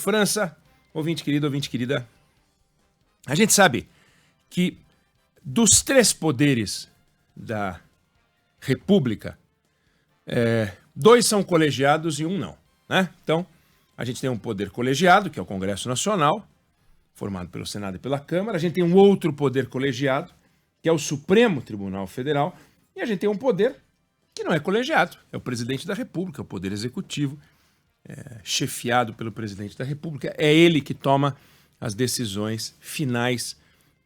França, ouvinte querido, ouvinte querida. A gente sabe que dos 3 poderes da República, 2 são colegiados e 1 não, né? Então, a gente tem um poder colegiado, que é o Congresso Nacional, formado pelo Senado e pela Câmara. A gente tem um outro poder colegiado, que é o Supremo Tribunal Federal. E a gente tem um poder que não é colegiado, é o Presidente da República, o Poder Executivo, chefiado pelo Presidente da República. É ele que toma as decisões finais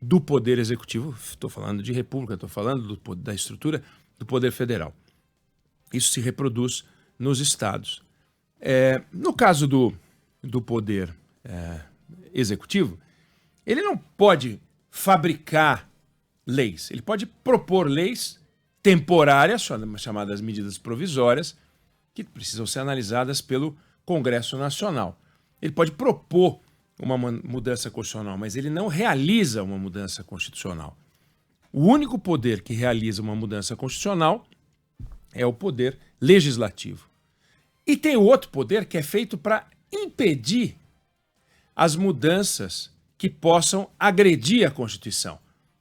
do Poder Executivo. Estou falando de República, estou falando da estrutura do Poder Federal. Isso se reproduz nos estados. No caso do Poder Executivo, ele não pode fabricar leis. Ele pode propor leis temporárias, chamadas medidas provisórias, que precisam ser analisadas pelo Congresso Nacional. Ele pode propor uma mudança constitucional, mas ele não realiza uma mudança constitucional. O único poder que realiza uma mudança constitucional é o poder legislativo. E tem o outro poder que é feito para impedir as mudanças que possam agredir a Constituição.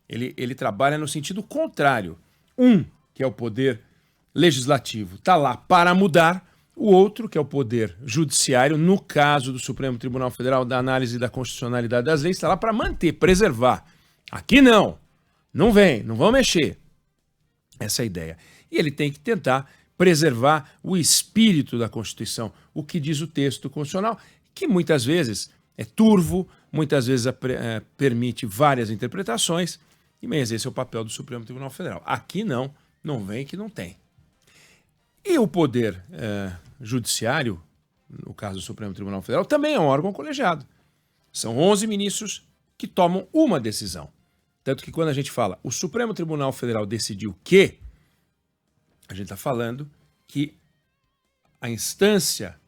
Ele trabalha no sentido contrário. Que é o poder legislativo, está lá para mudar. O outro, que é o poder judiciário, no caso do Supremo Tribunal Federal, da análise da constitucionalidade das leis, está lá para manter, preservar. Aqui não vão mexer. Essa é a ideia. E ele tem que tentar preservar o espírito da Constituição, o que diz o texto constitucional, que muitas vezes é turvo, muitas vezes permite várias interpretações, mas esse é o papel do Supremo Tribunal Federal. Aqui não vem que não tem. E o Poder Judiciário, no caso do Supremo Tribunal Federal, também é um órgão colegiado. São 11 ministros que tomam uma decisão. Tanto que quando a gente fala o Supremo Tribunal Federal decidiu que, a gente está falando que a instância,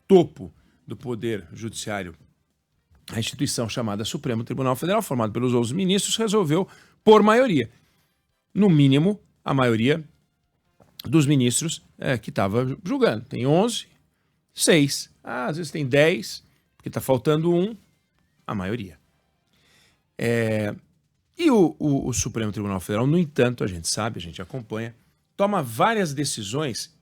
topo do Poder Judiciário, a instituição chamada Supremo Tribunal Federal, formado pelos 11 ministros, resolveu por maioria. No mínimo, a maioria dos ministros que estava julgando. Tem 11, 6. Às vezes tem 10, porque está faltando 1, a maioria. E o Supremo Tribunal Federal, no entanto, a gente sabe, a gente acompanha, toma várias decisões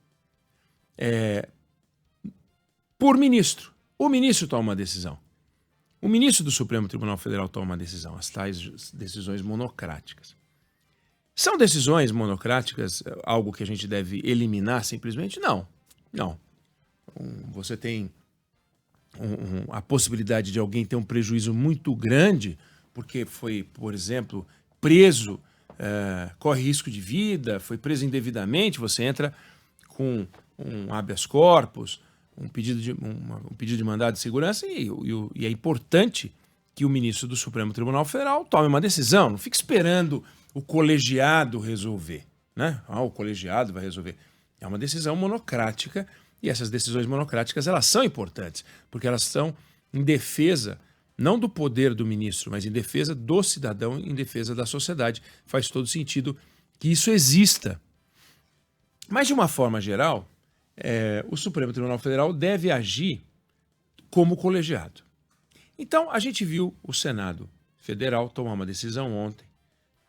por ministro. O ministro toma uma decisão. O ministro do Supremo Tribunal Federal toma uma decisão, as tais decisões monocráticas. São decisões monocráticas algo que a gente deve eliminar simplesmente? Não. Você tem a possibilidade de alguém ter um prejuízo muito grande porque foi, por exemplo, preso, corre risco de vida, foi preso indevidamente, você entra com um habeas corpus, um pedido de mandado de segurança e é importante que o ministro do Supremo Tribunal Federal tome uma decisão, não fique esperando o colegiado resolver, né? O colegiado vai resolver. É uma decisão monocrática e essas decisões monocráticas elas são importantes, porque elas estão em defesa, não do poder do ministro, mas em defesa do cidadão, em defesa da sociedade. Faz todo sentido que isso exista. Mas, de uma forma geral, o Supremo Tribunal Federal deve agir como colegiado. Então, a gente viu o Senado Federal tomar uma decisão ontem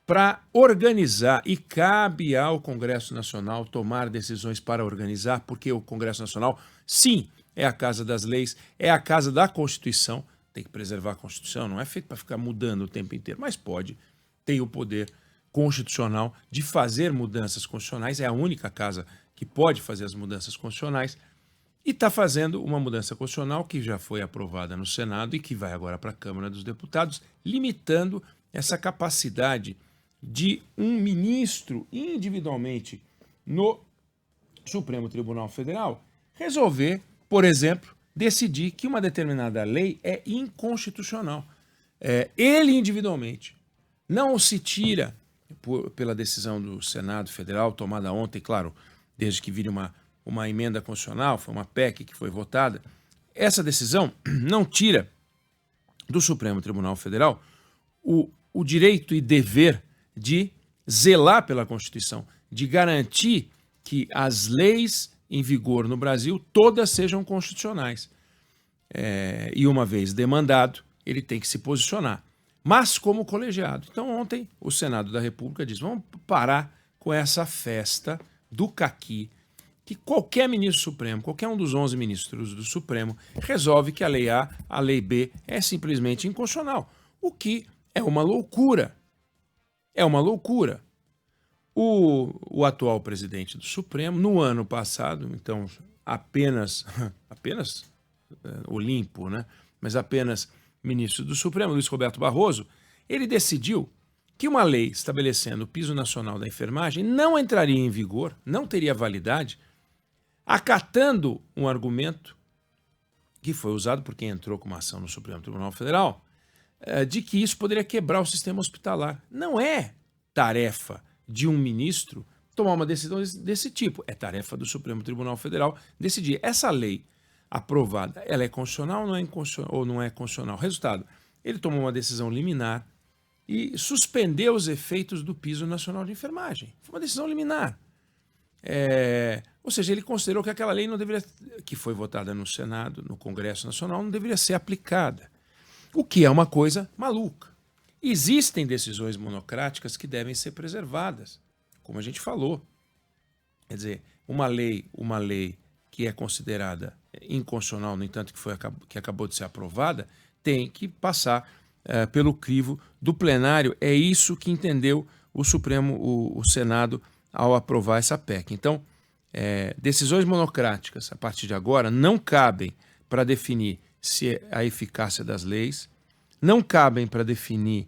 para organizar, e cabe ao Congresso Nacional tomar decisões para organizar, porque o Congresso Nacional, sim, é a casa das leis, é a casa da Constituição, tem que preservar a Constituição, não é feito para ficar mudando o tempo inteiro, mas tem o poder constitucional de fazer mudanças constitucionais, é a única casa que pode fazer as mudanças constitucionais, e está fazendo uma mudança constitucional que já foi aprovada no Senado e que vai agora para a Câmara dos Deputados, limitando essa capacidade de um ministro individualmente no Supremo Tribunal Federal resolver, por exemplo, decidir que uma determinada lei é inconstitucional. Ele individualmente não se tira pela decisão do Senado Federal, tomada ontem, claro, desde que vire uma emenda constitucional, foi uma PEC que foi votada. Essa decisão não tira do Supremo Tribunal Federal o direito e dever de zelar pela Constituição, de garantir que as leis em vigor no Brasil todas sejam constitucionais. e uma vez demandado, ele tem que se posicionar, mas como colegiado. Então ontem o Senado da República disse, vamos parar com essa festa do caqui, que qualquer ministro supremo, qualquer um dos 11 ministros do Supremo, resolve que a lei A, a lei B é simplesmente inconstitucional, o que é uma loucura. É uma loucura. O atual presidente do Supremo, no ano passado, então apenas Olimpo, né? Mas apenas ministro do Supremo, Luiz Roberto Barroso, ele decidiu que uma lei estabelecendo o piso nacional da enfermagem não entraria em vigor, não teria validade, acatando um argumento que foi usado por quem entrou com uma ação no Supremo Tribunal Federal, de que isso poderia quebrar o sistema hospitalar. Não é tarefa de um ministro tomar uma decisão desse tipo. É tarefa do Supremo Tribunal Federal decidir. Essa lei aprovada, ela é constitucional ou não é constitucional? Resultado, ele tomou uma decisão liminar e suspendeu os efeitos do piso nacional de enfermagem. Foi uma decisão liminar. Ou seja, ele considerou que aquela lei não deveria, que foi votada no Senado, no Congresso Nacional, não deveria ser aplicada. O que é uma coisa maluca. Existem decisões monocráticas que devem ser preservadas, como a gente falou. Quer dizer, uma lei que é considerada inconstitucional, no entanto, que acabou de ser aprovada, tem que passar pelo crivo do plenário. É isso que entendeu o Supremo, o Senado, ao aprovar essa PEC. Então, decisões monocráticas, a partir de agora, não cabem para definir se a eficácia das leis, não cabem para definir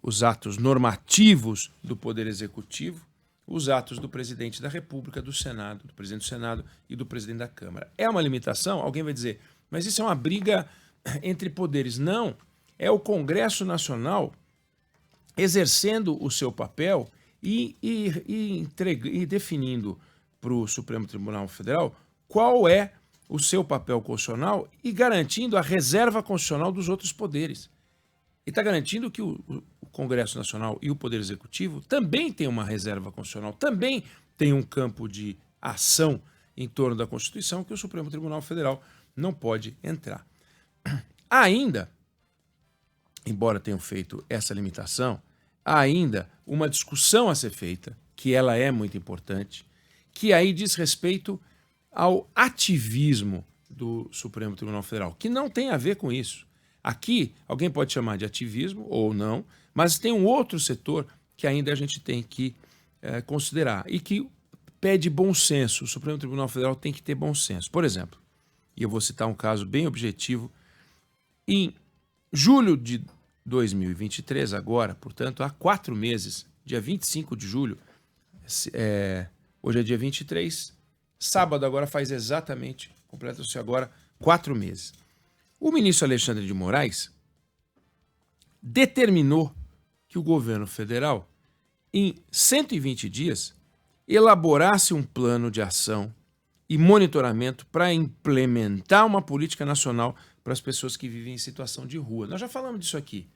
os atos normativos do Poder Executivo, os atos do Presidente da República, do Senado, do Presidente do Senado e do Presidente da Câmara. É uma limitação? Alguém vai dizer, mas isso é uma briga entre poderes. Não, é o Congresso Nacional exercendo o seu papel e definindo para o Supremo Tribunal Federal qual é o seu papel constitucional e garantindo a reserva constitucional dos outros poderes. E está garantindo que o Congresso Nacional e o Poder Executivo também têm uma reserva constitucional, também tem um campo de ação em torno da Constituição que o Supremo Tribunal Federal não pode entrar. Há ainda, embora tenham feito essa limitação, há ainda uma discussão a ser feita, que ela é muito importante, que aí diz respeito ao ativismo do Supremo Tribunal Federal, que não tem a ver com isso. Aqui, alguém pode chamar de ativismo ou não, mas tem um outro setor que ainda a gente tem que considerar e que pede bom senso. O Supremo Tribunal Federal tem que ter bom senso. Por exemplo, e eu vou citar um caso bem objetivo, em julho de 2023, agora, portanto, há 4 meses, dia 25 de julho, hoje é dia 23, sábado agora faz exatamente, completa-se agora 4 meses. O ministro Alexandre de Moraes determinou que o governo federal, em 120 dias, elaborasse um plano de ação e monitoramento para implementar uma política nacional para as pessoas que vivem em situação de rua. Nós já falamos disso aqui.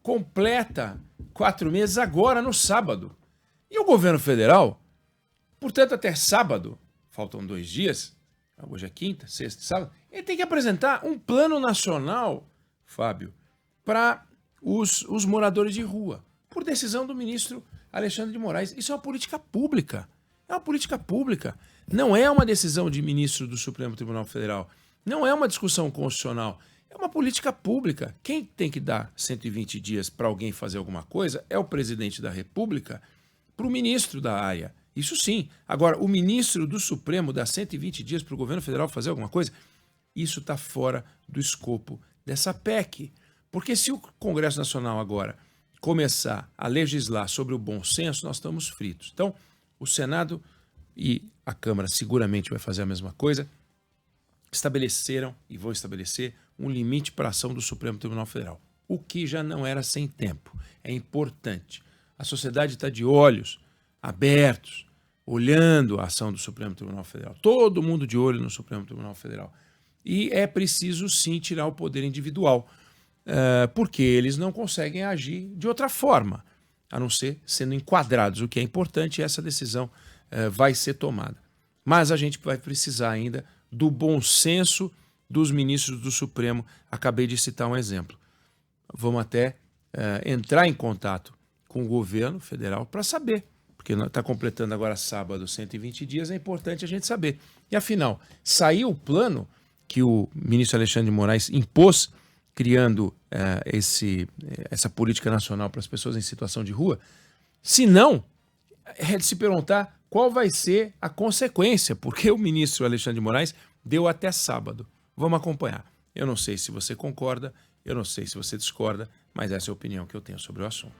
Completa 4 meses agora, no sábado. E o governo federal, portanto, até sábado, faltam 2 dias, hoje é quinta, sexta, sábado, ele tem que apresentar um plano nacional, Fábio, para os moradores de rua, por decisão do ministro Alexandre de Moraes. Isso é uma política pública. É uma política pública. Não é uma decisão de ministro do Supremo Tribunal Federal. Não é uma discussão constitucional. É uma política pública. Quem tem que dar 120 dias para alguém fazer alguma coisa é o presidente da República para o ministro da área. Isso sim. Agora, o ministro do Supremo dá 120 dias para o governo federal fazer alguma coisa? Isso está fora do escopo dessa PEC. Porque se o Congresso Nacional agora começar a legislar sobre o bom senso, nós estamos fritos. Então, o Senado e a Câmara seguramente vai fazer a mesma coisa, estabeleceram e vão estabelecer um limite para a ação do Supremo Tribunal Federal, o que já não era sem tempo. É importante. A sociedade está de olhos abertos, olhando a ação do Supremo Tribunal Federal. Todo mundo de olho no Supremo Tribunal Federal. E é preciso, sim, tirar o poder individual, porque eles não conseguem agir de outra forma, a não ser sendo enquadrados. O que é importante, essa decisão vai ser tomada. Mas a gente vai precisar ainda do bom senso dos ministros do Supremo. Acabei de citar um exemplo. Vamos até entrar em contato com o governo federal para saber, porque está completando agora sábado 120 dias, é importante a gente saber. E afinal, saiu o plano que o ministro Alexandre de Moraes impôs, criando essa política nacional para as pessoas em situação de rua? Se não, é de se perguntar qual vai ser a consequência, porque o ministro Alexandre de Moraes deu até sábado. Vamos acompanhar. Eu não sei se você concorda, eu não sei se você discorda, mas essa é a opinião que eu tenho sobre o assunto.